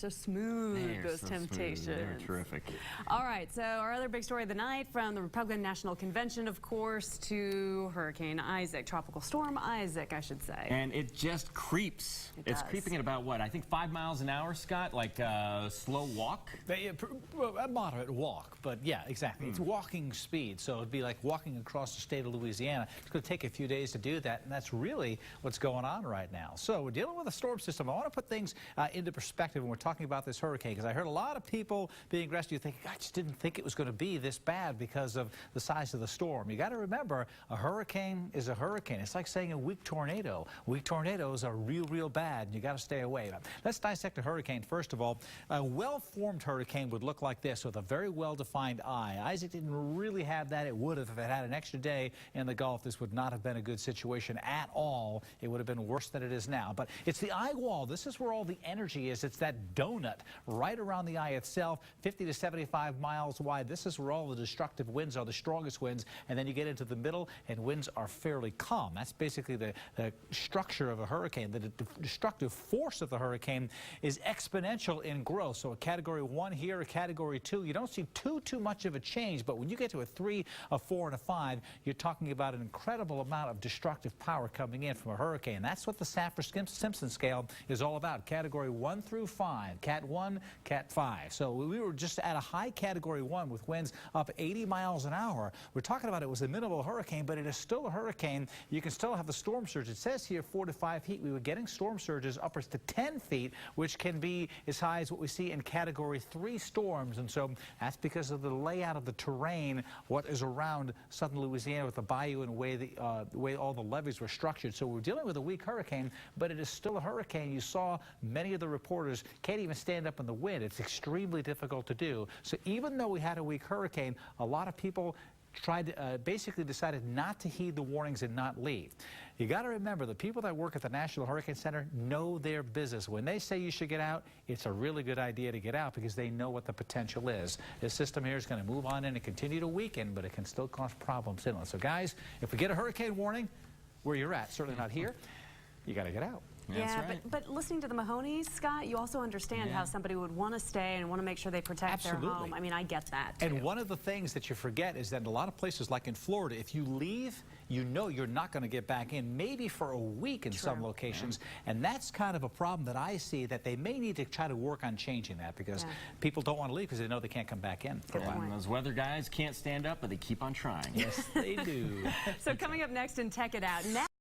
They're so smooth, those temptations. They're terrific. All right, so our other big story of the night, from the Republican National Convention, of course, to Hurricane Isaac, Tropical Storm Isaac, I should say. And it just creeps. It's creeping at about what? I think 5 miles an hour, Scott, like a slow walk? A moderate walk, but yeah, exactly. It's walking speed, so it'd be like walking across the state of Louisiana. It's going to take a few days to do that, and that's really what's going on right now. So we're dealing with a storm system. I want to put things into perspective when we're talking about this hurricane, because I heard a lot of people being aggressive thinking, I just didn't think it was going to be this bad because of the size of the storm. You got to remember, a hurricane is a hurricane. It's like saying a weak tornado. Weak tornadoes are real bad, and you got to stay away. Let's dissect a hurricane. First of all, a well-formed hurricane would look like this, with a very well-defined eye. Isaac didn't really have that. It would have if it had an extra day in the Gulf. This would not have been a good situation at all. It would have been worse than it is now. But it's the eye wall. This is where all the energy is. It's that donut right around the eye itself, 50 to 75 miles wide. This is where all the destructive winds are, the strongest winds. And then you get into the middle, and winds are fairly calm. That's basically the structure of a hurricane. The destructive force of the hurricane is exponential in growth. So a Category 1 here, a Category 2, you don't see too much of a change. But when you get to a 3, a 4, and a 5, you're talking about an incredible amount of destructive power coming in from a hurricane. That's what the Saffir-Simpson scale is all about. Category 1 through 5, Cat 1, Cat 5. So we were just at a high Category 1 with winds up 80 miles an hour. We're talking about it was a minimal hurricane, but it is still a hurricane. You can still have the storm surge. It says here 4 to 5 feet. We were getting storm surges upwards to 10 feet, which can be as high as what we see in Category 3 storms. And so that's because of the layout of the terrain, what is around southern Louisiana with the bayou and the way all the levees were structured. So we're dealing with a weak hurricane, but it is still a hurricane. You saw many of the reporters can't even stand up in the wind. It's extremely difficult to do. So even though we had a weak hurricane, a lot of people basically decided not to heed the warnings and not leave. You got to remember, the people that work at the National Hurricane Center know their business. When they say you should get out, it's a really good idea to get out because they know what the potential is. This system here is going to move on in and continue to weaken, but it can still cause problems inland. So guys, if we get a hurricane warning where you're at, certainly not here, you got to get out. Yeah, right. but listening to the Mahoneys, Scott, you also understand how somebody would want to stay and want to make sure they protect their home. I mean, I get that, too. And one of the things that you forget is that in a lot of places, like in Florida, if you leave, you know you're not going to get back in, maybe for a week in some locations. And that's kind of a problem that I see, that they may need to try to work on changing that, because people don't want to leave because they know they can't come back in for a while. Those weather guys can't stand up, but they keep on trying. Yes, they do. So coming up next in Tech It Out. Now